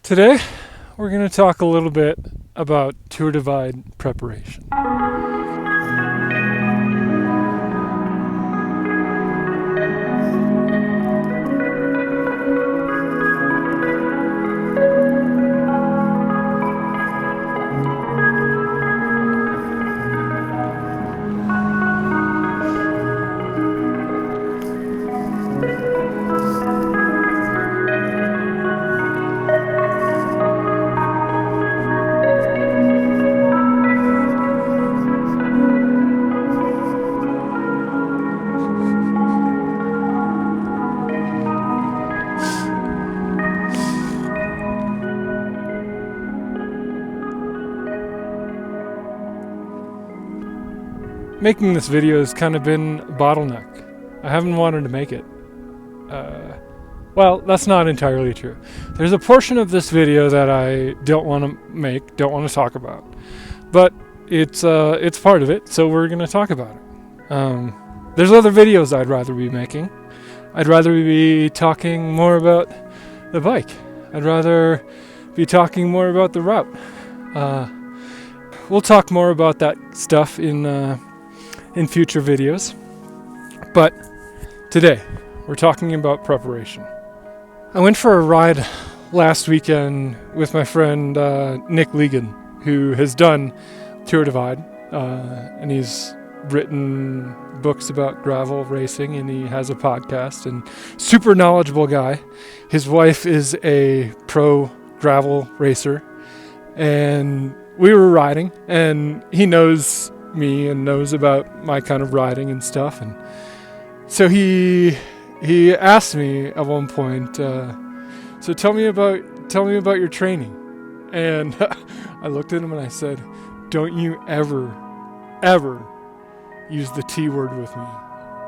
Today, we're going to talk a little bit about Tour Divide preparation. Making this video has kind of been a bottleneck. I haven't wanted to make it. Well, that's not entirely true. There's a portion of this video that I don't want to make, don't want to talk about. But it's part of it, so we're going to talk about it. There's other videos I'd rather be making. I'd rather be talking more about the bike. I'd rather be talking more about the route. We'll talk more about that stuff in future videos. But today, we're talking about preparation. I went for a ride last weekend with my friend Nick Legan, who has done Tour Divide, and he's written books about gravel racing, and he has a podcast, and super knowledgeable guy. His wife is a pro gravel racer, and we were riding, and he knows me and knows about my kind of riding and stuff, and so he asked me at one point, so tell me about your training. And I looked at him and I said, don't you ever use the T word with me.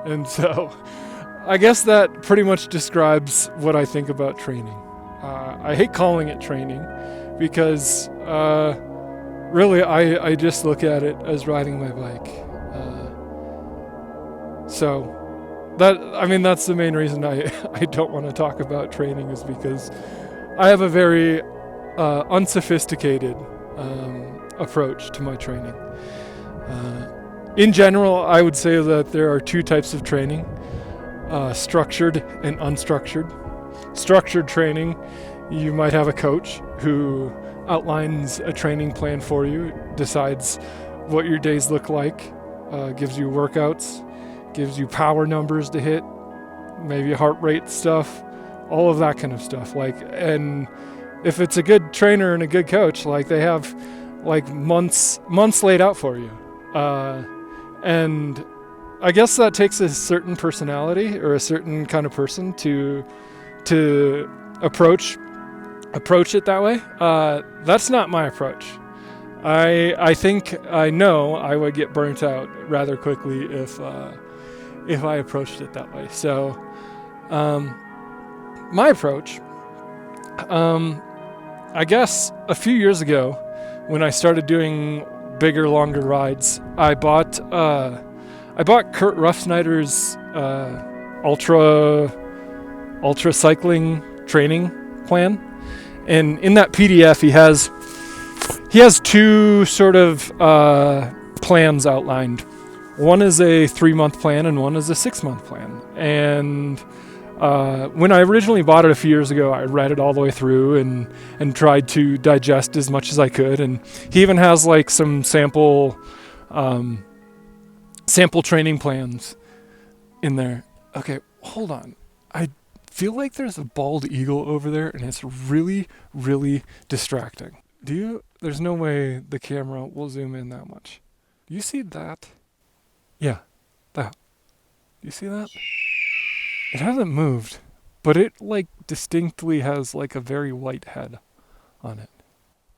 And so I guess that pretty much describes what I think about training. I hate calling it training because really, I just look at it as riding my bike. So that's the main reason I don't want to talk about training, is because I have a very unsophisticated approach to my training. In general, I would say that there are two types of training, structured and unstructured. Structured training, you might have a coach who outlines a training plan for you, decides what your days look like, gives you workouts, gives you power numbers to hit, maybe heart rate stuff, all of that kind of stuff. And if it's a good trainer and a good coach, they have months laid out for you. And I guess that takes a certain personality or a certain kind of person to approach it that way. That's not my approach. I think I know I would get burnt out rather quickly if I approached it that way. So my approach, I guess a few years ago when I started doing bigger, longer rides, I bought Kurt Ruffsnyder's ultra cycling training plan. And in that PDF, he has two sort of plans outlined. One is a 3-month plan and one is a 6-month plan. And when I originally bought it a few years ago, I read it all the way through and tried to digest as much as I could. And he even has some sample training plans in there. Okay, hold on. I feel like there's a bald eagle over there, and it's really, really distracting. There's no way the camera will zoom in that much. Do you see that? Yeah, that. Do you see that? It hasn't moved, but it distinctly has a very white head on it.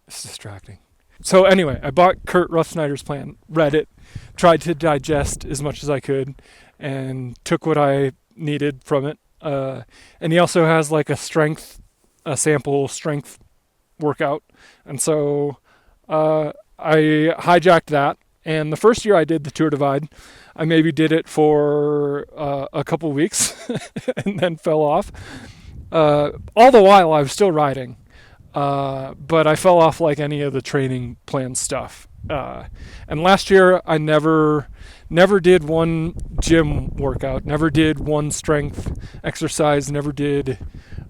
It's distracting. So anyway, I bought Kurt Ruffsnyder's plan, read it, tried to digest as much as I could, and took what I needed from it. And he also has a sample strength workout. And so I hijacked that. And the first year I did the Tour Divide, I maybe did it for a couple weeks and then fell off. All the while I was still riding. but I fell off like any of the training plan stuff. And last year I never did one gym workout, never did one strength exercise, never did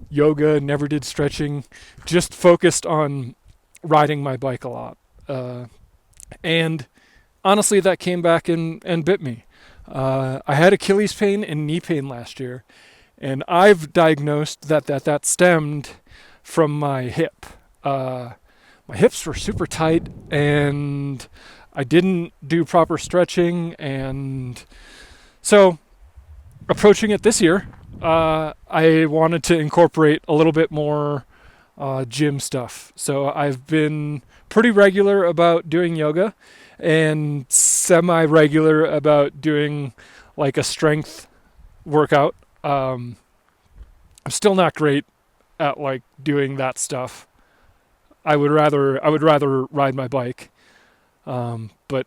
yoga, never did stretching, just focused on riding my bike a lot. And honestly, that came back and bit me. I had Achilles pain and knee pain last year, and I've diagnosed that stemmed from my hip. My hips were super tight, and I didn't do proper stretching, and so approaching it this year, I wanted to incorporate a little bit more gym stuff. So I've been pretty regular about doing yoga and semi-regular about doing like a strength workout. I'm still not great at like doing that stuff. I would rather ride my bike, but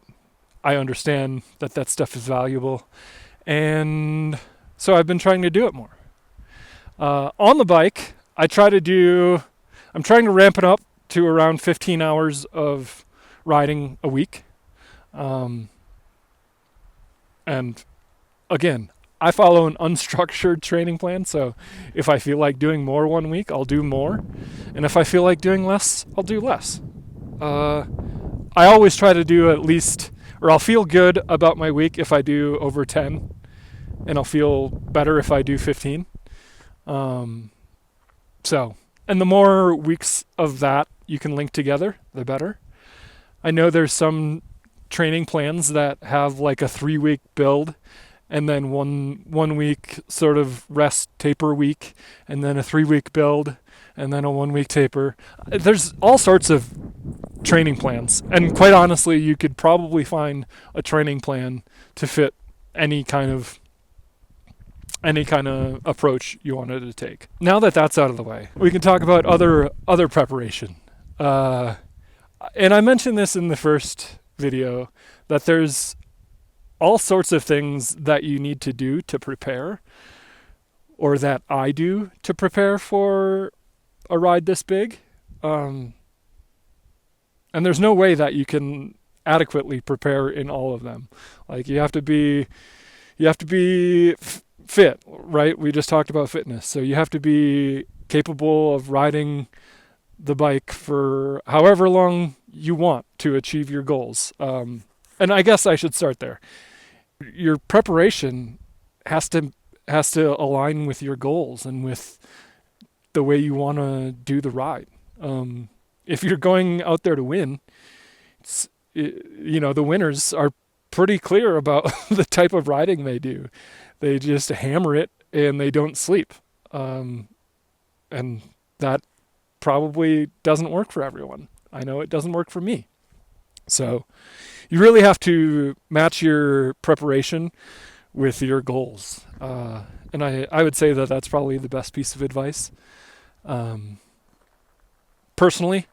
I understand that stuff is valuable, and so I've been trying to do it more. On the bike, I'm trying to ramp it up to around 15 hours of riding a week. And again, I follow an unstructured training plan, so if I feel like doing more one week, I'll do more. And if I feel like doing less, I'll do less. I always try to do at least, or I'll feel good about my week if I do over 10, and I'll feel better if I do 15. And the more weeks of that you can link together, the better. I know there's some training plans that have like a 3-week build, and then one week sort of rest taper week, and then a 3-week build, and then a 1-week taper. There's all sorts of training plans, and quite honestly, you could probably find a training plan to fit any kind of approach you wanted to take. Now that that's out of the way, we can talk about other preparation. And I mentioned this in the first video, that there's all sorts of things that you need to do to prepare, or that I do to prepare for a ride this big. And there's no way that you can adequately prepare in all of them. Like you have to be fit, right? We just talked about fitness. So you have to be capable of riding the bike for however long you want to achieve your goals. And I guess I should start there. Your preparation has to align with your goals and with the way you want to do the ride. If you're going out there to win, the winners are pretty clear about the type of riding they do. They just hammer it and they don't sleep. And that probably doesn't work for everyone. I know it doesn't work for me. So you really have to match your preparation with your goals. And I would say that that's probably the best piece of advice. Personally,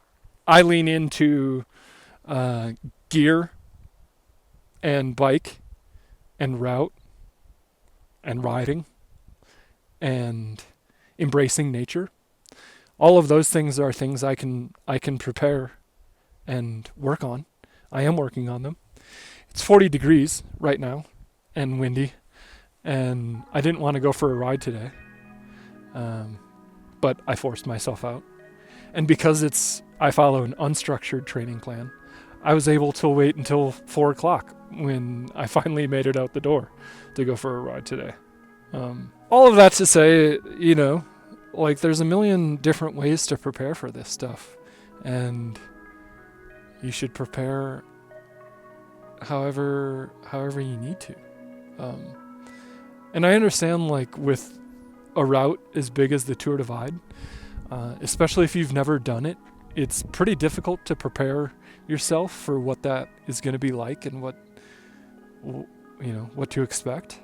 I lean into gear and bike and route and riding and embracing nature. All of those things are things I can prepare and work on. I am working on them. It's 40 degrees right now and windy, and I didn't want to go for a ride today, but I forced myself out. And because I follow an unstructured training plan, I was able to wait until 4 o'clock when I finally made it out the door to go for a ride today. All of that to say, like there's a million different ways to prepare for this stuff, and you should prepare however you need to. And I understand, like with a route as big as the Tour Divide, especially if you've never done it, it's pretty difficult to prepare yourself for what that is going to be like and what to expect.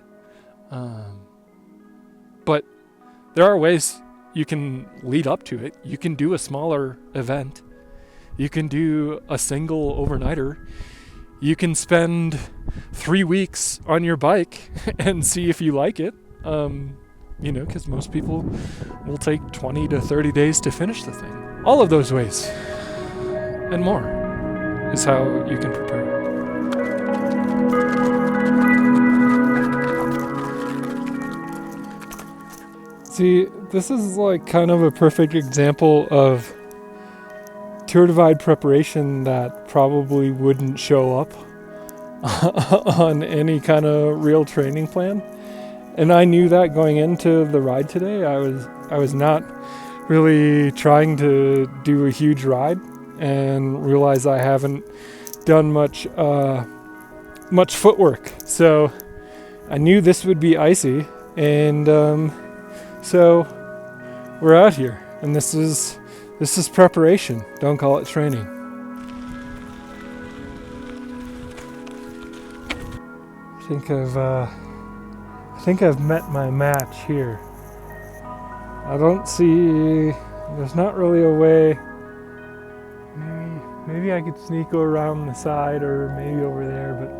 But there are ways you can lead up to it. You can do a smaller event. You can do a single overnighter. You can spend 3 weeks on your bike and see if you like it. Because most people will take 20 to 30 days to finish the thing. All of those ways and more is how you can prepare. See, this is like kind of a perfect example of Tour Divide preparation that probably wouldn't show up on any kind of real training plan. And I knew that going into the ride today. I was not really trying to do a huge ride, and realized I haven't done much footwork. So I knew this would be icy, and so we're out here, and this is preparation. Don't call it training. I think I've met my match here. I don't see. There's not really a way. Maybe I could sneak around the side or maybe over there, but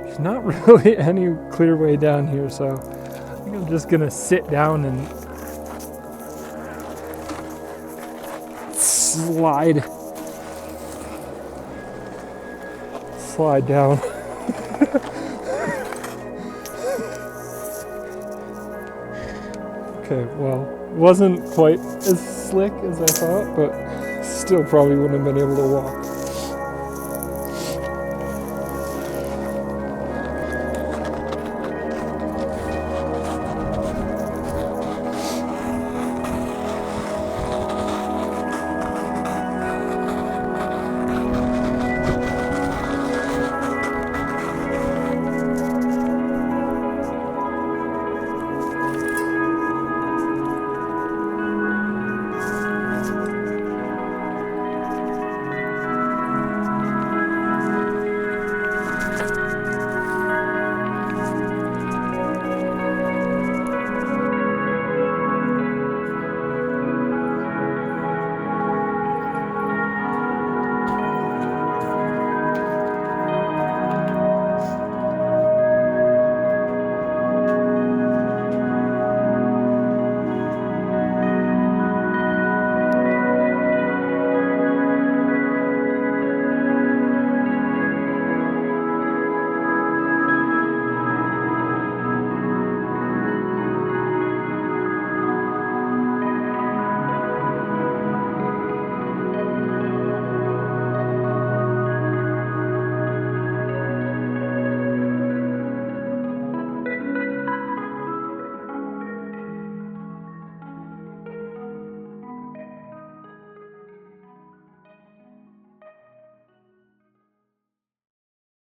there's not really any clear way down here. So I think I'm just gonna sit down and slide down. Okay, well, wasn't quite as slick as I thought, but still probably wouldn't have been able to walk.